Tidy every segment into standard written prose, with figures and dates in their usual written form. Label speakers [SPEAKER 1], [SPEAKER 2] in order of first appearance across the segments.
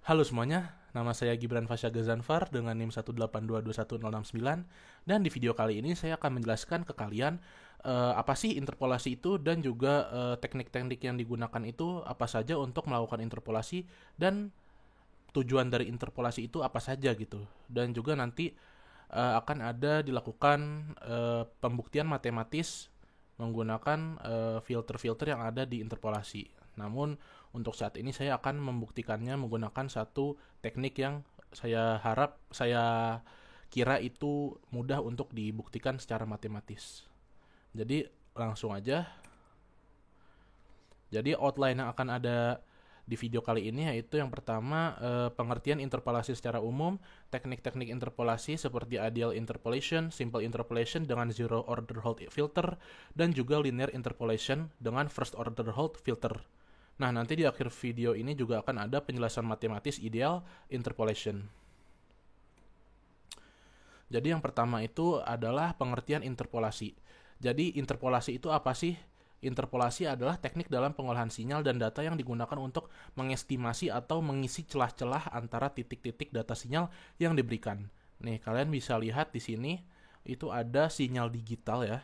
[SPEAKER 1] Halo semuanya, nama saya Gibran Fasya Gazanfar dengan NIM 182210069 dan di video kali ini saya akan menjelaskan ke kalian apa sih interpolasi itu dan juga teknik-teknik yang digunakan itu apa saja untuk melakukan interpolasi dan tujuan dari interpolasi itu apa saja gitu. Dan juga nanti akan ada dilakukan pembuktian matematis menggunakan filter-filter yang ada di interpolasi. Namun untuk saat ini saya akan membuktikannya menggunakan satu teknik yang saya kira itu mudah untuk dibuktikan secara matematis. Jadi langsung aja. Jadi outline yang akan ada di video kali ini yaitu yang pertama pengertian interpolasi secara umum, teknik-teknik interpolasi seperti ideal interpolation, simple interpolation dengan zero order Holt filter, dan juga linear interpolation dengan first order Holt filter. Nah, nanti di akhir video ini juga akan ada penjelasan matematis ideal interpolation. Jadi yang pertama itu adalah pengertian interpolasi. Jadi interpolasi itu apa sih? Interpolasi adalah teknik dalam pengolahan sinyal dan data yang digunakan untuk mengestimasi atau mengisi celah-celah antara titik-titik data sinyal yang diberikan. Nih, kalian bisa lihat di sini itu ada sinyal digital ya.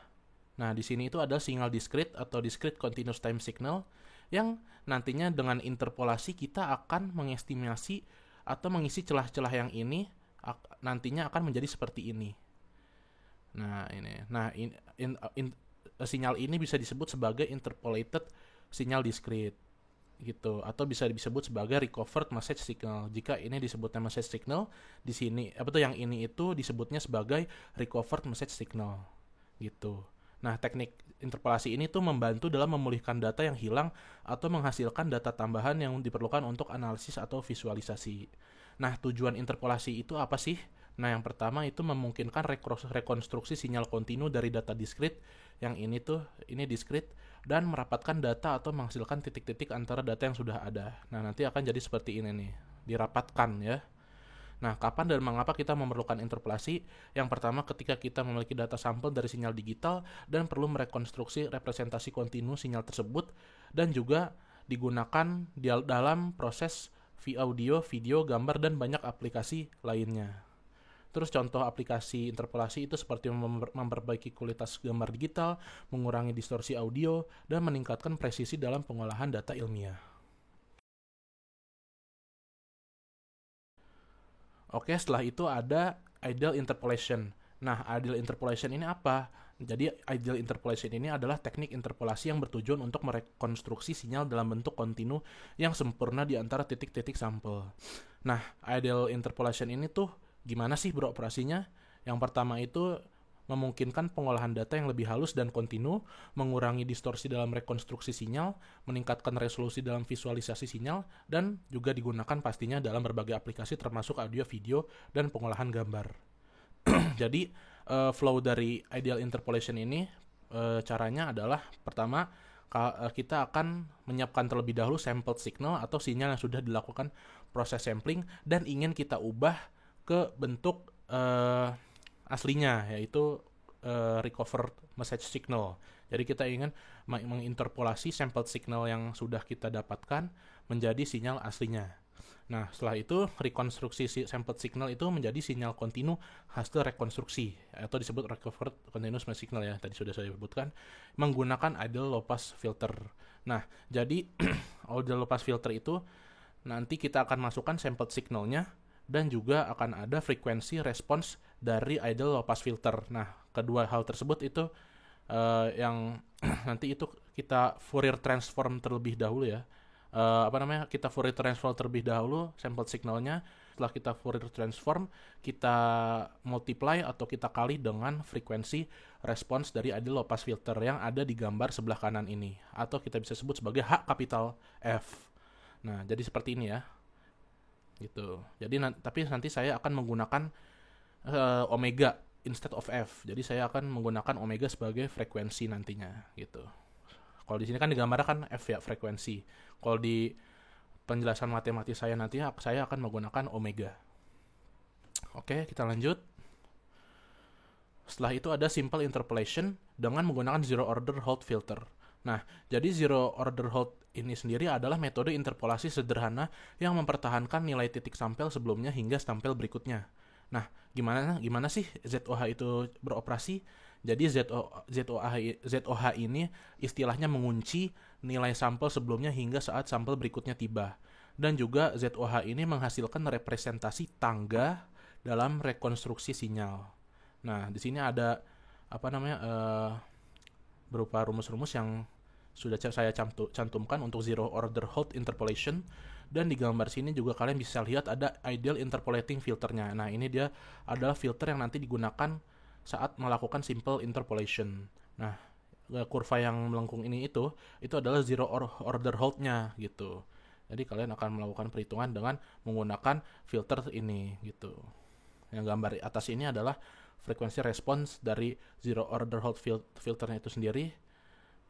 [SPEAKER 1] Nah, di sini itu ada sinyal discrete atau discrete continuous time signal yang nantinya dengan interpolasi kita akan mengestimasi atau mengisi celah-celah yang ini nantinya akan menjadi seperti ini. Nah, ini. Nah, sinyal ini bisa disebut sebagai interpolated sinyal discrete gitu, atau bisa disebut sebagai recovered message signal. Jika ini disebutnya message signal, di sini yang ini itu disebutnya sebagai recovered message signal gitu. Nah, teknik interpolasi ini tuh membantu dalam memulihkan data yang hilang atau menghasilkan data tambahan yang diperlukan untuk analisis atau visualisasi. Nah, tujuan interpolasi itu apa sih? Nah, yang pertama itu memungkinkan rekonstruksi sinyal kontinu dari data discrete, yang ini discrete, dan merapatkan data atau menghasilkan titik-titik antara data yang sudah ada. Nah, nanti akan jadi seperti ini nih, dirapatkan ya. Nah, kapan dan mengapa kita memerlukan interpolasi? Yang pertama, ketika kita memiliki data sampel dari sinyal digital dan perlu merekonstruksi representasi kontinu sinyal tersebut, dan juga digunakan dalam proses audio, video, gambar, dan banyak aplikasi lainnya. Terus contoh aplikasi interpolasi itu seperti memperbaiki kualitas gambar digital, mengurangi distorsi audio, dan meningkatkan presisi dalam pengolahan data ilmiah. Oke, setelah itu ada ideal interpolation. Nah, ideal interpolation ini apa? Jadi, ideal interpolation ini adalah teknik interpolasi yang bertujuan untuk merekonstruksi sinyal dalam bentuk kontinu yang sempurna di antara titik-titik sampel. Nah, ideal interpolation ini tuh gimana sih beroperasinya? Yang pertama itu memungkinkan pengolahan data yang lebih halus dan kontinu, mengurangi distorsi dalam rekonstruksi sinyal, meningkatkan resolusi dalam visualisasi sinyal, dan juga digunakan pastinya dalam berbagai aplikasi termasuk audio, video, dan pengolahan gambar. Jadi, flow dari ideal interpolation ini caranya adalah pertama, kita akan menyiapkan terlebih dahulu sampled signal atau sinyal yang sudah dilakukan proses sampling dan ingin kita ubah ke bentuk aslinya, yaitu recovered message signal. Jadi kita ingin menginterpolasi sampled signal yang sudah kita dapatkan menjadi sinyal aslinya. Nah, setelah itu rekonstruksi sampled signal itu menjadi sinyal kontinu hasil rekonstruksi atau disebut recovered continuous message signal ya, tadi sudah saya sebutkan, menggunakan ideal low pass filter. Nah, jadi ideal low pass filter itu nanti kita akan masukkan sampled signalnya dan juga akan ada frekuensi respons dari ideal low pass filter. Nah, kedua hal tersebut itu yang nanti itu kita Fourier transform terlebih dahulu ya. Kita Fourier transform terlebih dahulu sample signalnya. Setelah kita Fourier transform, kita multiply atau kita kali dengan frekuensi respons dari ideal low pass filter yang ada di gambar sebelah kanan ini, atau kita bisa sebut sebagai H kapital F. Nah, jadi seperti ini ya. Gitu. Jadi tapi nanti saya akan menggunakan omega instead of f. Jadi saya akan menggunakan omega sebagai frekuensi nantinya gitu. Kalau di sini kan digambarkan kan f ya, frekuensi. Kalau di penjelasan matematis saya nanti saya akan menggunakan omega. Oke, kita lanjut. Setelah itu ada simple interpolation dengan menggunakan zero order Holt filter. Nah, jadi zero order hold ini sendiri adalah metode interpolasi sederhana yang mempertahankan nilai titik sampel sebelumnya hingga sampel berikutnya. Nah, gimana sih ZOH itu beroperasi? Jadi ZOH ini istilahnya mengunci nilai sampel sebelumnya hingga saat sampel berikutnya tiba. Dan juga ZOH ini menghasilkan representasi tangga dalam rekonstruksi sinyal. Nah, di sini ada berupa rumus-rumus yang sudah saya cantumkan untuk zero order hold interpolation, dan di gambar sini juga kalian bisa lihat ada ideal interpolating filternya. Nah, ini dia adalah filter yang nanti digunakan saat melakukan simple interpolation. Nah, kurva yang melengkung ini itu adalah zero order hold-nya gitu. Jadi kalian akan melakukan perhitungan dengan menggunakan filter ini gitu. Yang gambar atas ini adalah frekuensi respons dari zero order hold filternya itu sendiri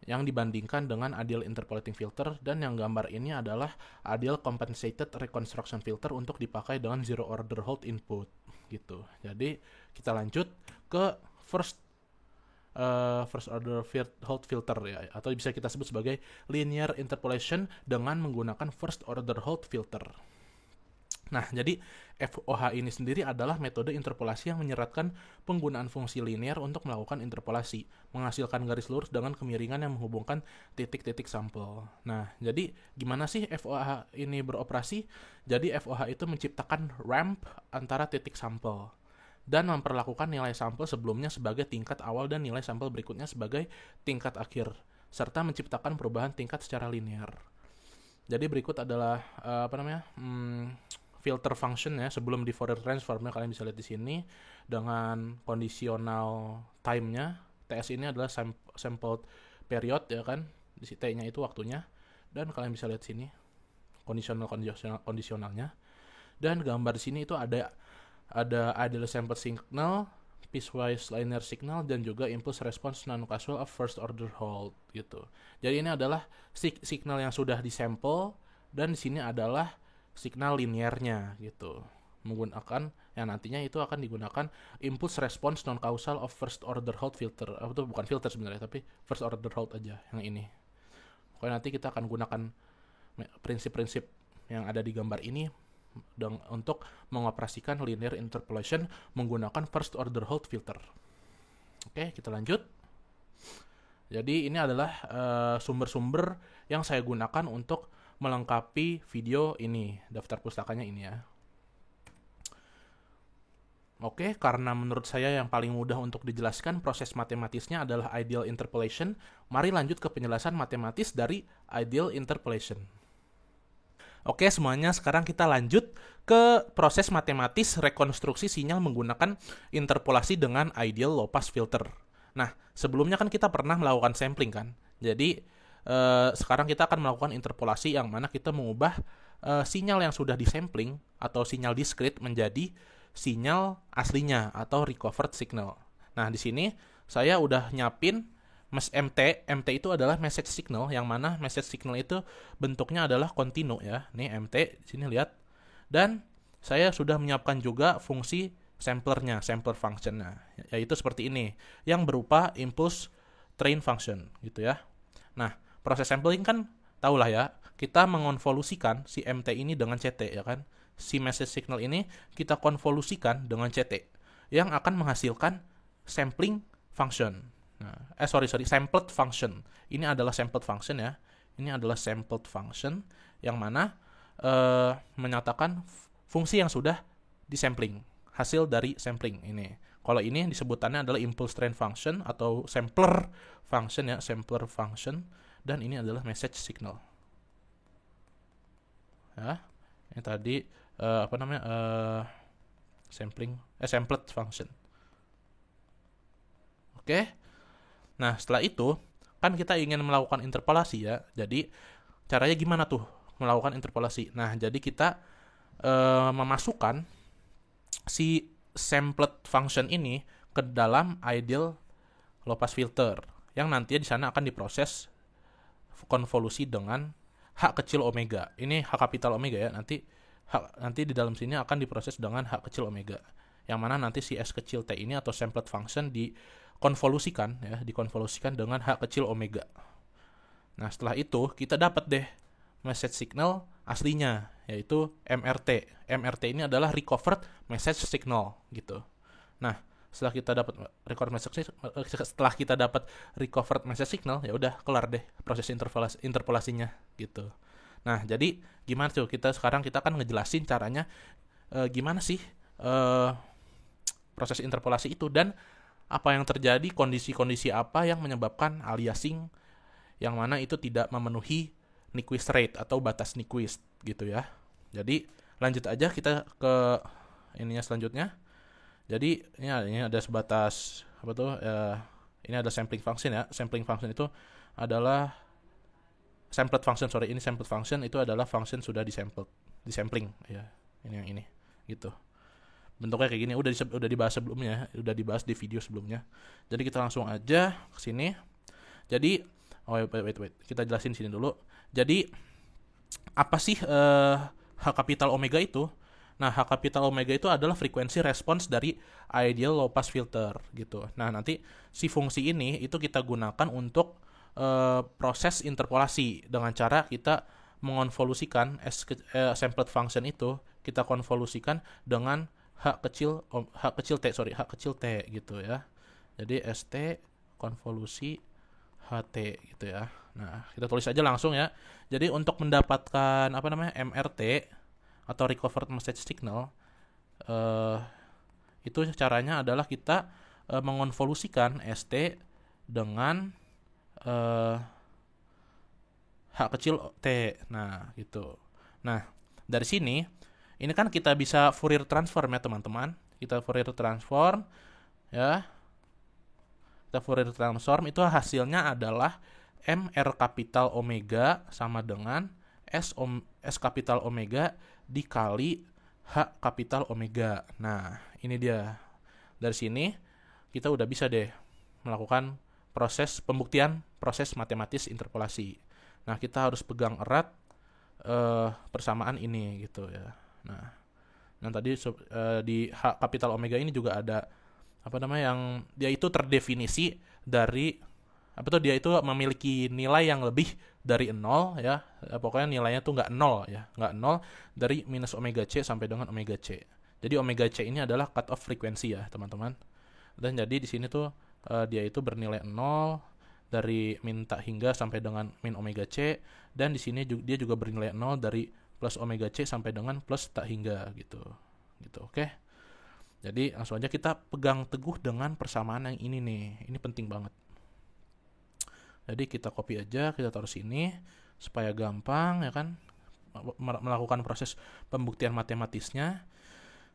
[SPEAKER 1] yang dibandingkan dengan ideal interpolating filter, dan yang gambar ini adalah ideal compensated reconstruction filter untuk dipakai dengan zero order hold input gitu. Jadi kita lanjut ke first order hold filter ya, atau bisa kita sebut sebagai linear interpolation dengan menggunakan first order hold filter. Nah, jadi FOH ini sendiri adalah metode interpolasi yang menyeratkan penggunaan fungsi linear untuk melakukan interpolasi, menghasilkan garis lurus dengan kemiringan yang menghubungkan titik-titik sampel. Nah, jadi gimana sih FOH ini beroperasi? Jadi FOH itu menciptakan ramp antara titik sampel dan memperlakukan nilai sampel sebelumnya sebagai tingkat awal dan nilai sampel berikutnya sebagai tingkat akhir, serta menciptakan perubahan tingkat secara linear. Jadi berikut adalah filter function ya sebelum di Fourier transformnya, kalian bisa lihat di sini dengan kondisional time-nya. TS ini adalah sampled period ya kan, di T-nya itu waktunya, dan kalian bisa lihat sini kondisionalnya. Dan gambar di sini itu ada ideal sample signal, piecewise linear signal, dan juga impulse response non-causal of first order hold gitu. Jadi ini adalah signal yang sudah disampel, dan di sini adalah signal linearnya gitu, menggunakan yang nantinya itu akan digunakan impulse response non causal of first order hold filter. Itu bukan filter sebenarnya, tapi first order hold aja yang ini. Pokoknya nanti kita akan gunakan prinsip-prinsip yang ada di gambar ini untuk mengoperasikan linear interpolation menggunakan first order hold filter. Oke, kita lanjut. Jadi ini adalah sumber-sumber yang saya gunakan untuk melengkapi video ini, daftar pustakanya ini ya. Oke, karena menurut saya yang paling mudah untuk dijelaskan proses matematisnya adalah ideal interpolation, mari lanjut ke penjelasan matematis dari ideal interpolation. Oke semuanya, sekarang kita lanjut ke proses matematis rekonstruksi sinyal menggunakan interpolasi dengan ideal low pass filter. Nah, sebelumnya kan kita pernah melakukan sampling kan, jadi sekarang kita akan melakukan interpolasi yang mana kita mengubah sinyal yang sudah disampling atau sinyal discrete menjadi sinyal aslinya atau recovered signal. Nah, di sini saya udah nyapin MT itu adalah message signal, yang mana message signal itu bentuknya adalah kontinu ya. Nih MT di sini lihat. Dan saya sudah menyiapkan juga fungsi samplernya, sampler functionnya, yaitu seperti ini, yang berupa impulse train function gitu ya. Nah, proses sampling kan tahulah ya, kita mengonvolusikan si MT ini dengan CT ya kan. Si message signal ini kita konvolusikan dengan CT yang akan menghasilkan sampling function. Nah, sampled function. Ini adalah sampled function ya. Ini adalah sampled function yang mana menyatakan fungsi yang sudah disampling, hasil dari sampling ini. Kalau ini disebutannya adalah impulse train function atau sampler function ya, sampler function. Dan ini adalah message signal. Ya, ini tadi sampled function. Oke. Nah, setelah itu kan kita ingin melakukan interpolasi ya. Jadi caranya gimana tuh melakukan interpolasi? Nah, jadi kita memasukkan si sampled function ini ke dalam ideal low pass filter yang nantinya di sana akan diproses konvolusi dengan H kecil omega. Ini H kapital omega ya. Nanti di dalam sini akan diproses dengan H kecil omega. Yang mana nanti si S kecil T ini atau sampled function dikonvolusikan dengan H kecil omega. Nah, setelah itu kita dapat deh message signal aslinya, yaitu MRT. MRT ini adalah recovered message signal gitu. Nah, setelah kita dapat recovered message signal, ya udah kelar deh proses interpolasinya gitu. Nah, jadi gimana tuh? Kita akan ngejelasin caranya gimana sih proses interpolasi itu, dan apa yang terjadi, kondisi-kondisi apa yang menyebabkan aliasing yang mana itu tidak memenuhi Nyquist rate atau batas Nyquist gitu ya. Jadi lanjut aja kita ke ininya selanjutnya. Jadi ini ada sebatas apa tuh? Ini ada sampling function ya. Sampling function itu adalah sampled function, ini sampled function itu adalah function sudah disampling ya. Ini yang ini gitu. Bentuknya kayak gini, udah dibahas sebelumnya, udah dibahas di video sebelumnya. Jadi kita langsung aja ke sini. Jadi wait, kita jelasin sini dulu. Jadi apa sih H capital omega itu? Nah, H capital omega itu adalah frekuensi respons dari ideal low pass filter gitu. Nah, nanti si fungsi ini itu kita gunakan untuk proses interpolasi dengan cara kita mengonvolusikan sampled function itu kita konvolusikan dengan H kecil t gitu ya. Jadi ST konvolusi HT gitu ya. Nah, kita tulis aja langsung ya. Jadi untuk mendapatkan MRT atau recovered message signal, itu caranya adalah kita mengonvolusikan ST dengan H kecil T. Nah, gitu. Nah, dari sini ini kan kita bisa Fourier transform ya, teman-teman. Kita Fourier transform ya. Kita Fourier transform itu hasilnya adalah MR kapital omega sama dengan S kapital omega dikali H kapital omega. Nah, ini dia. Dari sini kita udah bisa deh melakukan pembuktian proses matematis interpolasi. Nah, kita harus pegang erat persamaan ini gitu ya. Nah, tadi di H kapital omega ini juga ada yang dia itu terdefinisi dari dia itu memiliki nilai yang lebih dari 0 ya. Pokoknya nilainya tuh nggak 0 ya, nggak 0 dari minus omega C sampai dengan omega C. Jadi omega C ini adalah cut off frekuensi ya, teman-teman. Dan jadi di sini tuh dia itu bernilai 0 dari min tak hingga sampai dengan min omega C, dan di sini dia juga bernilai 0 dari plus omega C sampai dengan plus tak hingga gitu. Oke. Jadi langsung aja kita pegang teguh dengan persamaan yang ini nih. Ini penting banget. Jadi kita copy aja, kita taruh sini supaya gampang ya kan melakukan proses pembuktian matematisnya.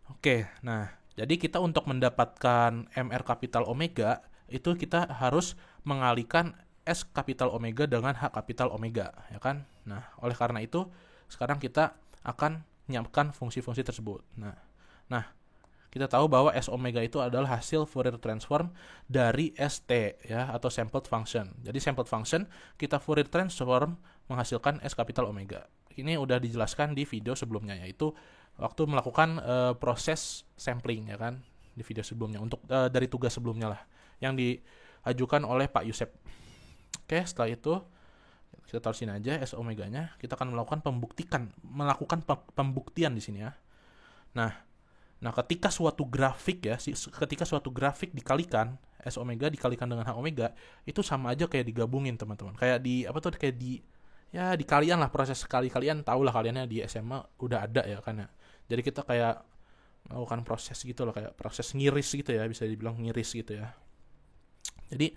[SPEAKER 1] Oke, nah jadi kita untuk mendapatkan MR kapital omega itu kita harus mengalihkan S kapital omega dengan H kapital omega ya kan. Nah, oleh karena itu sekarang kita akan menyiapkan fungsi-fungsi tersebut. Nah, kita tahu bahwa S omega itu adalah hasil Fourier transform dari ST ya, atau sampled function. Jadi sampled function kita Fourier transform menghasilkan S kapital omega. Ini udah dijelaskan di video sebelumnya, yaitu waktu melakukan proses sampling ya kan, di video sebelumnya untuk dari tugas sebelumnya lah yang diajukan oleh Pak Yusep. Oke, setelah itu kita taruh sini aja S omeganya. Kita akan melakukan pembuktian di sini ya. Nah, ketika suatu grafik dikalikan S omega dikalikan dengan H omega, itu sama aja kayak digabungin, teman-teman. Kayak di kalian lah, proses kalian tahu lah, kaliannya di SMA udah ada ya kan ya. Jadi kita kayak melakukan proses gitu loh, kayak proses ngiris gitu ya, bisa dibilang ngiris gitu ya. Jadi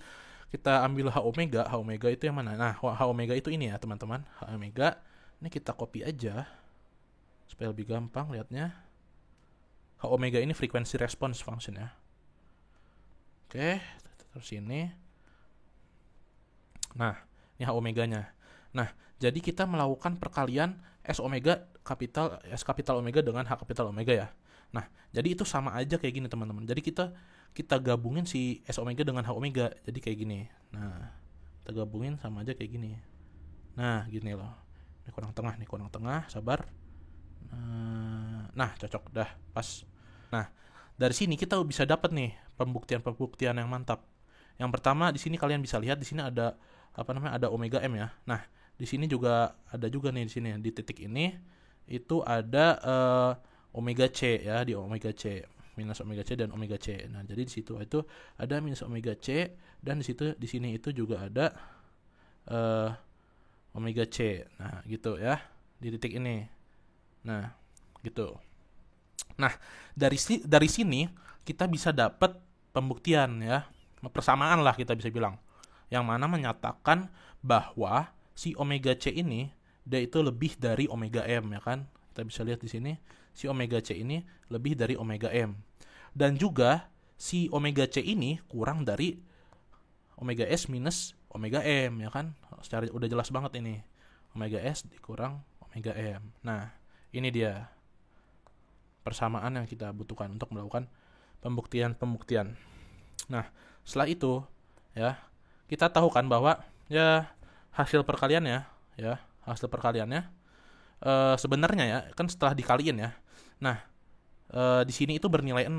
[SPEAKER 1] kita ambil H omega itu yang mana? Nah, H omega itu ini ya, teman-teman. H omega ini kita copy aja supaya lebih gampang lihatnya. H omega ini frekuensi response function ya. Oke, terus ini. Nah, ini H omeganya. Nah, jadi kita melakukan perkalian S kapital omega dengan H kapital omega ya. Nah, jadi itu sama aja kayak gini, teman-teman. Jadi kita gabungin si S omega dengan H omega. Jadi kayak gini. Nah, kita gabungin sama aja kayak gini. Nah, gini loh. Ini kurang tengah, sabar. Nah, cocok dah, pas. Nah, dari sini kita bisa dapat nih pembuktian yang mantap. Yang pertama di sini kalian bisa lihat, di sini ada ada omega M ya. Nah, di sini juga ada juga nih di sini di titik ini itu ada omega C ya, di omega C, minus omega C dan omega C. Nah, jadi di situ itu ada minus omega C dan di sini itu juga ada omega C. Nah, gitu ya di titik ini. Nah, gitu. Nah, dari sini kita bisa dapat pembuktian ya, persamaan lah kita bisa bilang, yang mana menyatakan bahwa si omega C ini dia itu lebih dari omega M ya kan. Kita bisa lihat di sini si omega C ini lebih dari omega M. Dan juga si omega C ini kurang dari omega S minus omega M ya kan. Secara udah jelas banget ini. Omega S dikurang omega M. Nah, ini dia persamaan yang kita butuhkan untuk melakukan pembuktian. Nah, setelah itu ya, kita tahu kan bahwa ya hasil perkaliannya sebenarnya ya kan setelah dikaliin ya. Nah, di sini itu bernilai 0.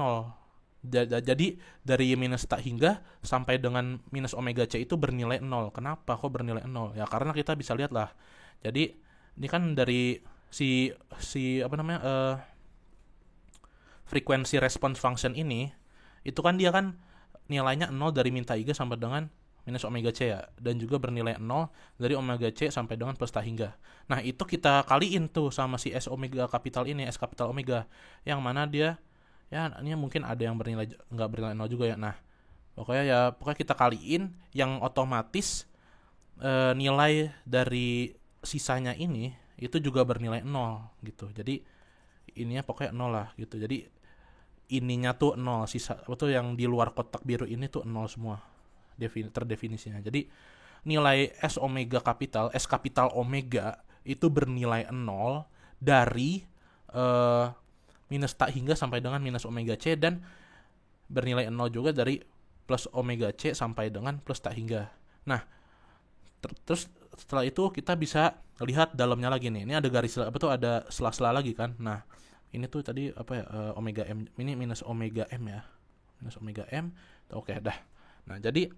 [SPEAKER 1] Jadi dari minus tak hingga sampai dengan minus omega C itu bernilai 0. Kenapa kok bernilai 0? Ya karena kita bisa lihat lah. Jadi ini kan dari si frekuensi response function ini itu kan dia kan nilainya 0 dari min tak hingga sampai dengan minus omega C ya, dan juga bernilai 0 dari omega C sampai dengan plus tak hingga. Nah, itu kita kaliin tuh sama si S omega kapital ini, S kapital omega, yang mana dia ya ini mungkin ada yang nggak bernilai 0 juga ya. Nah, pokoknya kita kaliin yang otomatis nilai dari sisanya ini itu juga bernilai 0 gitu. Jadi ininya pokoknya 0 lah gitu. Jadi ininya tuh 0, sisa itu yang di luar kotak biru ini tuh 0 semua terdefinisinya. Jadi nilai S kapital omega itu bernilai 0 dari minus tak hingga sampai dengan minus omega C, dan bernilai 0 juga dari plus omega C sampai dengan plus tak hingga. Nah, terus setelah itu kita bisa lihat dalamnya lagi nih. Ini ada garis ada sela-sela lagi kan. Nah, ini tuh tadi omega M, ini minus omega M ya. Minus omega M. Oke, dah. Nah, jadi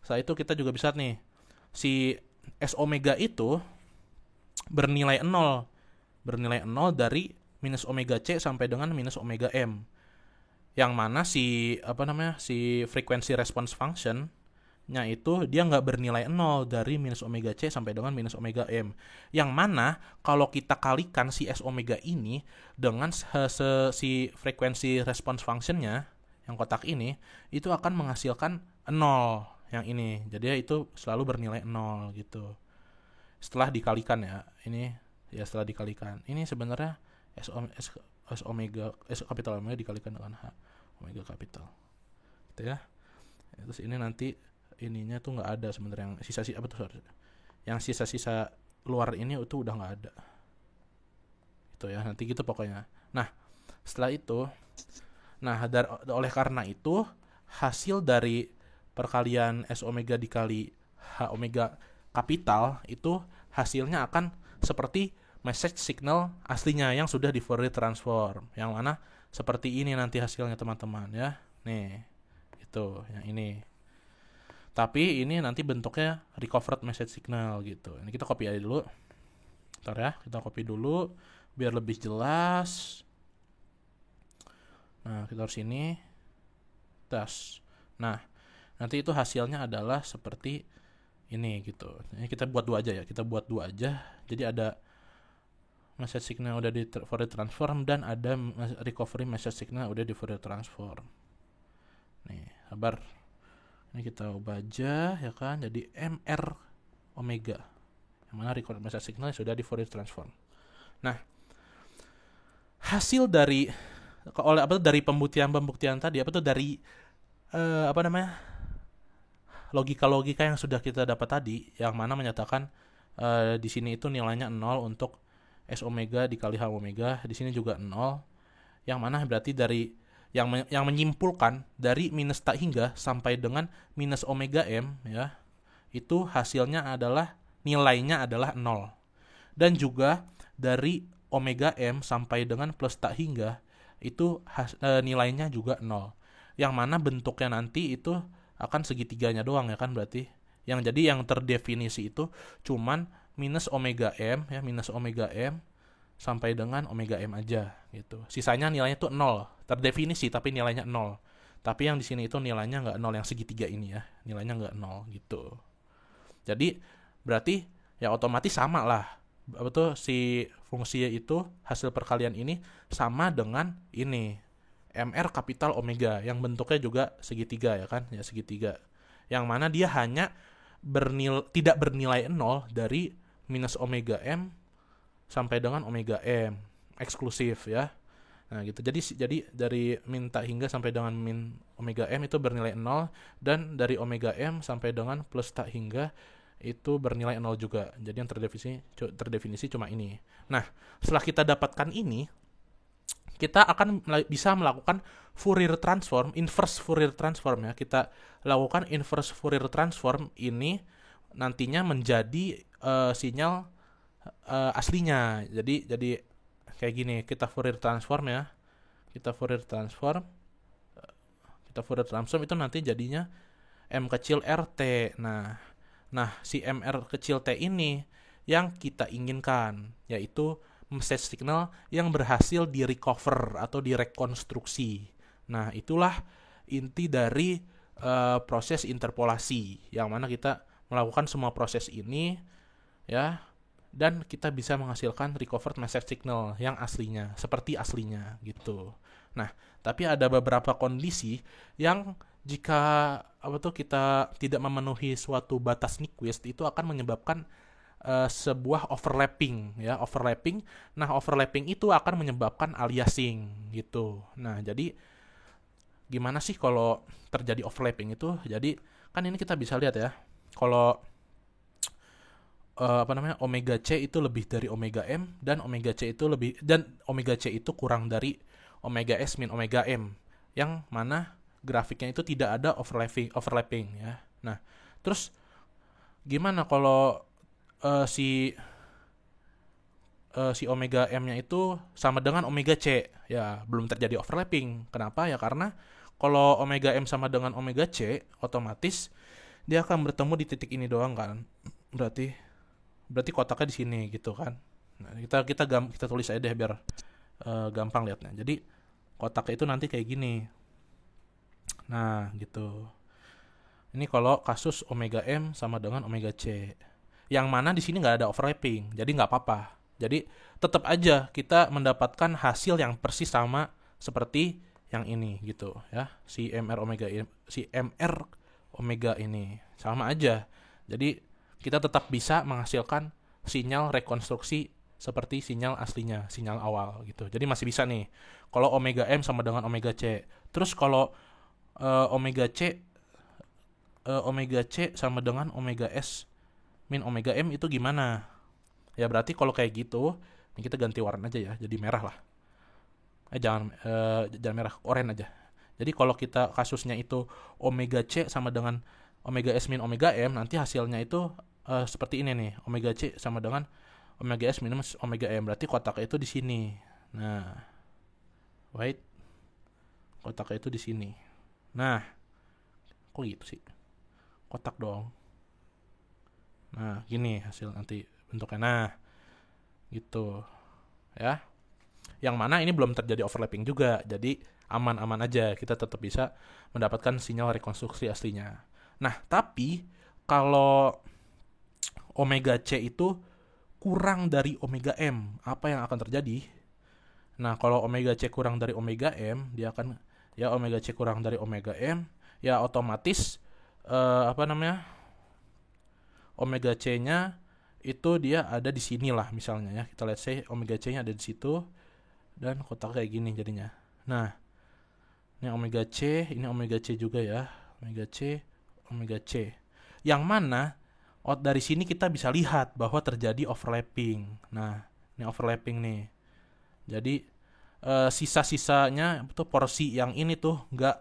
[SPEAKER 1] setelah itu kita juga bisa nih, si S omega itu bernilai 0 dari minus omega C sampai dengan minus omega M. Yang mana si frekuensi response function nya itu dia nggak bernilai 0 dari minus omega C sampai dengan minus omega M. Yang mana kalau kita kalikan si S omega ini dengan si frekuensi response function-nya yang kotak ini, itu akan menghasilkan 0 yang ini. Jadi itu selalu bernilai 0 gitu. Setelah dikalikan ya. Ini ya setelah dikalikan. Ini sebenarnya S kapital omega dikalikan dengan H omega kapital. Gitu ya. Terus ini nanti ininya tuh nggak ada sebenarnya, yang yang sisa-sisa luar ini itu udah nggak ada itu ya, nanti gitu pokoknya. Nah, setelah itu oleh karena itu hasil dari perkalian S omega dikali H omega kapital itu hasilnya akan seperti message signal aslinya yang sudah di Fourier transform, yang mana seperti ini nanti hasilnya teman-teman ya. Nih itu yang ini. Tapi ini nanti bentuknya recovered message signal gitu. Ini kita copy aja dulu. Bentar ya, kita copy dulu biar lebih jelas. Nah, kita harus ini. Tas. Nah, nanti itu hasilnya adalah seperti ini gitu. Ini kita buat 2 aja ya. Jadi ada message signal udah di Fourier transform dan ada recovery message signal udah di Fourier transform. Nih, sabar. Ini kita ubah aja ya kan, jadi MR omega, yang mana record message signal sudah di Fourier transform. Nah, hasil dari pembuktian tadi dari logika yang sudah kita dapat tadi, yang mana menyatakan di sini itu nilainya 0 untuk S omega dikali H omega, di sini juga 0, yang mana berarti dari yang menyimpulkan dari minus tak hingga sampai dengan minus omega M ya, itu hasilnya adalah nilainya adalah 0. Dan juga dari omega M sampai dengan plus tak hingga itu nilainya juga 0. Yang mana bentuknya nanti itu akan segitiganya doang ya kan, berarti Yang terdefinisi itu cuman minus omega m ya, minus omega m sampai dengan omega m aja gitu. Sisanya nilainya tuh 0, terdefinisi tapi nilainya 0. Tapi yang di sini itu nilainya nggak 0, yang segitiga ini ya, nilainya nggak 0 gitu. Jadi berarti ya otomatis sama lah. Apa tuh si fungsinya itu, hasil perkalian ini sama dengan ini MR kapital omega yang bentuknya juga segitiga ya kan, ya segitiga. Yang mana dia hanya tidak bernilai 0 dari minus omega m sampai dengan omega m, eksklusif ya. Nah gitu. Jadi dari min tak hingga sampai dengan min omega m itu bernilai 0, dan dari omega m sampai dengan plus tak hingga itu bernilai 0 juga. Jadi yang terdefinisi cuma ini. Nah, setelah kita dapatkan ini, kita akan bisa melakukan Fourier transform, inverse Fourier transform ya. Kita lakukan inverse Fourier transform ini nantinya menjadi sinyal aslinya. Jadi kayak gini, kita Fourier transform ya. Kita Fourier transform itu nanti jadinya M kecil RT. Nah, si MR kecil T ini yang kita inginkan, yaitu message signal yang berhasil di-recover atau direkonstruksi. Nah, itulah inti dari proses interpolasi, yang mana kita melakukan semua proses ini ya, dan kita bisa menghasilkan recovered message signal yang aslinya, seperti aslinya gitu. Nah, tapi ada beberapa kondisi yang jika kita tidak memenuhi suatu batas Nyquist, itu akan menyebabkan sebuah overlapping ya, overlapping. Nah, overlapping itu akan menyebabkan aliasing gitu. Nah, jadi gimana sih kalau terjadi overlapping itu? Jadi kan ini kita bisa lihat ya, kalau omega C itu lebih dari omega M, dan omega C itu kurang dari omega S min omega M, yang mana grafiknya itu tidak ada overlapping ya. Nah, terus gimana kalau si omega M-nya itu sama dengan omega C? Ya, belum terjadi overlapping. Kenapa? Ya karena kalau omega M sama dengan omega C, otomatis dia akan bertemu di titik ini doang kan. Berarti kotaknya di sini gitu kan. Nah, kita tulis aja deh biar gampang lihatnya. Jadi kotaknya itu nanti kayak gini. Nah, gitu. Ini kalau kasus omega M sama dengan omega C. Yang mana di sini nggak ada overlapping, jadi nggak apa-apa. Jadi tetap aja kita mendapatkan hasil yang persis sama seperti yang ini gitu ya. Si MR omega ini sama aja. Jadi kita tetap bisa menghasilkan sinyal rekonstruksi seperti sinyal aslinya, sinyal awal gitu. Jadi masih bisa nih. Kalau omega M sama dengan omega C. Terus kalau omega C sama dengan omega S min omega M itu gimana? Ya berarti kalau kayak gitu, ini kita ganti warna aja ya, jadi merah lah. Jangan merah, oranye aja. Jadi kalau kita kasusnya itu omega C sama dengan omega S min omega M, nanti hasilnya itu seperti ini nih, omega C sama dengan omega S minus omega M. Berarti kotaknya itu di sini. Nah, wait, kotaknya itu di sini. Nah, kok gitu sih? Kotak dong. Nah, gini hasil nanti bentuknya. Nah, gitu. Ya. Yang mana ini belum terjadi overlapping juga. Jadi aman-aman aja. Kita tetap bisa mendapatkan sinyal rekonstruksi aslinya. Nah, tapi kalau omega C itu kurang dari omega M, apa yang akan terjadi? Nah, kalau omega C kurang dari omega M, dia akan omega C kurang dari omega M, ya otomatis omega C-nya itu dia ada di sini lah misalnya ya. Kita lihat omega C-nya ada di situ dan kotak kayak gini jadinya. Nah, ini omega C, ini omega C juga ya. Omega C. Yang mana dari sini kita bisa lihat bahwa terjadi overlapping. Nah, ini overlapping nih. Jadi sisa-sisanya itu porsi yang ini tuh nggak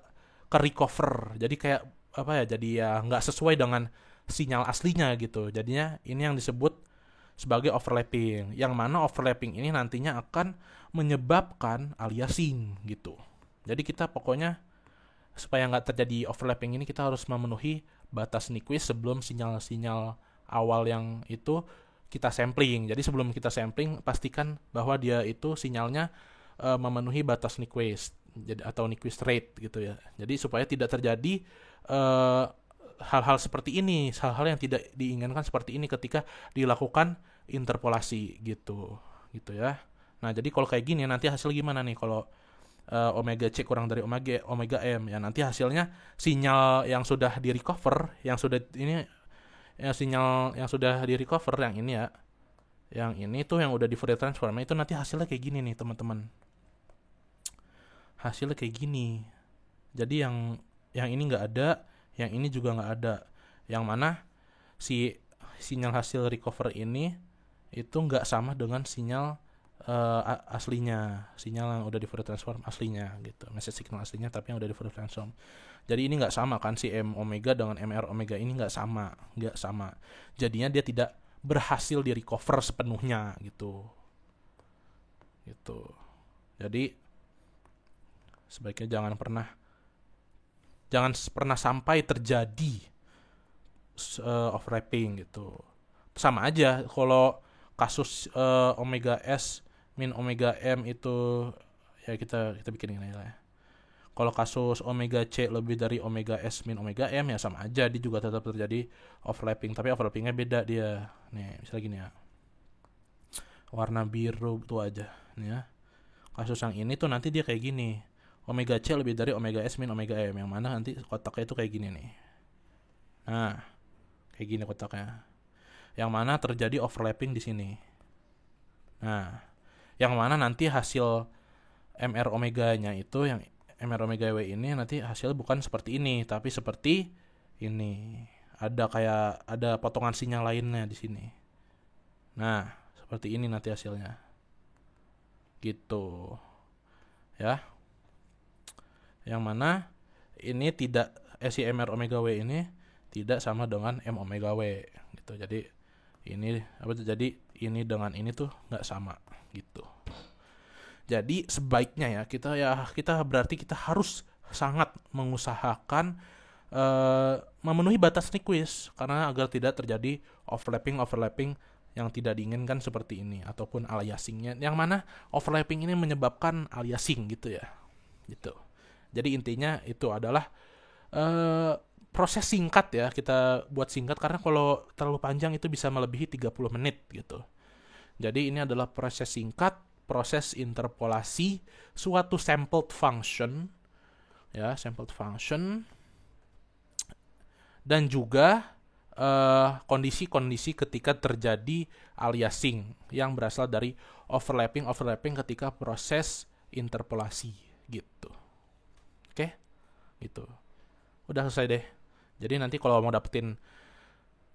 [SPEAKER 1] ke recover. Jadi kayak jadi ya nggak sesuai dengan sinyal aslinya gitu. Jadinya ini yang disebut sebagai overlapping. Yang mana overlapping ini nantinya akan menyebabkan aliasing gitu. Jadi kita pokoknya supaya nggak terjadi overlapping ini kita harus memenuhi batas Nyquist sebelum sinyal-sinyal awal yang itu kita sampling. Jadi sebelum kita sampling pastikan bahwa dia itu sinyalnya memenuhi batas Nyquist, jadi atau Nyquist rate gitu ya. Jadi supaya tidak terjadi hal-hal seperti ini, hal-hal yang tidak diinginkan seperti ini ketika dilakukan interpolasi gitu ya. Nah jadi kalau kayak gini nanti hasil gimana nih kalau omega C kurang dari omega M ya, nanti hasilnya sinyal yang sudah di recover, yang sudah ini ya, sinyal yang sudah di recover yang ini ya, yang ini tuh yang udah di Fourier transform itu nanti hasilnya kayak gini nih teman-teman, hasilnya kayak gini. Jadi yang ini nggak ada, yang ini juga nggak ada, yang mana si sinyal hasil recover ini itu nggak sama dengan sinyal aslinya, sinyal yang udah di Fourier transform aslinya gitu, message signal aslinya tapi yang udah di Fourier transform. Jadi ini nggak sama kan, si M omega dengan MR omega ini nggak sama. Jadinya dia tidak berhasil di recover sepenuhnya gitu. Jadi sebaiknya jangan pernah sampai terjadi overlapping gitu. Sama aja kalau kasus omega S min omega M itu ya kita bikin ini lah ya. Kalau kasus omega C lebih dari omega S min omega M ya sama aja, dia juga tetap terjadi overlapping, tapi overlappingnya beda dia. Nih misalnya gini ya, warna biru tuh aja nih ya. Kasus yang ini tuh nanti dia kayak gini, omega C lebih dari omega S min omega M, yang mana nanti kotaknya itu kayak gini nih. Nah kayak gini kotaknya, yang mana terjadi overlapping di sini. Nah yang mana nanti hasil MR omeganya itu, yang MR omega W ini nanti hasilnya bukan seperti ini, tapi seperti ini. Ada potongan sinyal lainnya di sini. Nah, seperti ini nanti hasilnya. Gitu. Ya. Yang mana ini tidak si MR omega W ini tidak sama dengan M omega W gitu. Jadi ini dengan ini tuh nggak sama gitu. Jadi sebaiknya kita berarti kita harus sangat mengusahakan memenuhi batas Nyquist, karena agar tidak terjadi overlapping yang tidak diinginkan seperti ini ataupun aliasingnya, yang mana overlapping ini menyebabkan aliasing gitu ya. Gitu. Jadi intinya itu adalah proses singkat ya, kita buat singkat karena kalau terlalu panjang itu bisa melebihi 30 menit gitu. Jadi ini adalah proses singkat, proses interpolasi suatu sampled function ya, dan juga kondisi-kondisi ketika terjadi aliasing yang berasal dari overlapping ketika proses interpolasi gitu. Oke? Gitu. Udah selesai deh. Jadi nanti kalau mau dapetin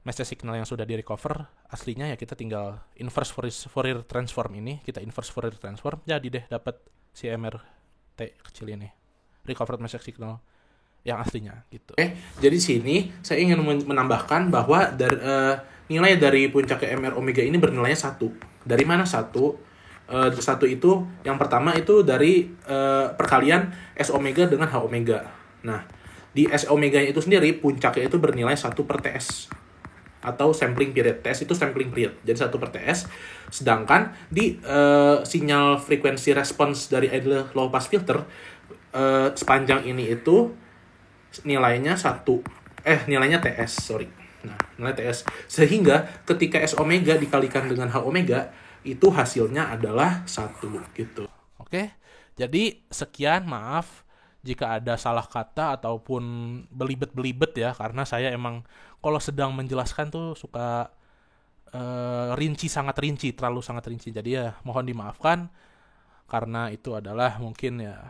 [SPEAKER 1] message signal yang sudah di recover aslinya ya kita tinggal inverse Fourier transform ini, kita inverse Fourier transform, jadi deh dapat si MRT kecil ini, recovered message signal yang aslinya gitu. Jadi sini saya ingin menambahkan bahwa nilai dari puncak MR omega ini bernilainya 1. Dari mana 1? 1 itu yang pertama itu dari perkalian S omega dengan H omega. Nah, di S omega itu sendiri puncaknya itu bernilai 1 per TS atau sampling period. TS itu sampling period, jadi 1 per TS. Sedangkan di sinyal frekuensi response dari ideal low pass filter sepanjang ini itu nilainya nilainya TS, sorry. Nah, nilai TS. Sehingga ketika S omega dikalikan dengan H omega itu hasilnya adalah 1 gitu. Oke. Jadi sekian, maaf jika ada salah kata ataupun belibet-belibet ya, karena saya emang kalau sedang menjelaskan tuh suka terlalu sangat rinci. Jadi ya mohon dimaafkan, karena itu adalah mungkin ya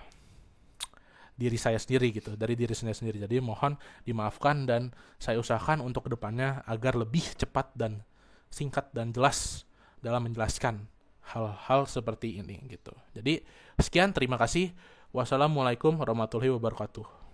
[SPEAKER 1] diri saya sendiri gitu, dari diri saya sendiri. Jadi mohon dimaafkan dan saya usahakan untuk kedepannya agar lebih cepat dan singkat dan jelas dalam menjelaskan hal-hal seperti ini gitu. Jadi sekian, terima kasih. Wassalamualaikum warahmatullahi wabarakatuh.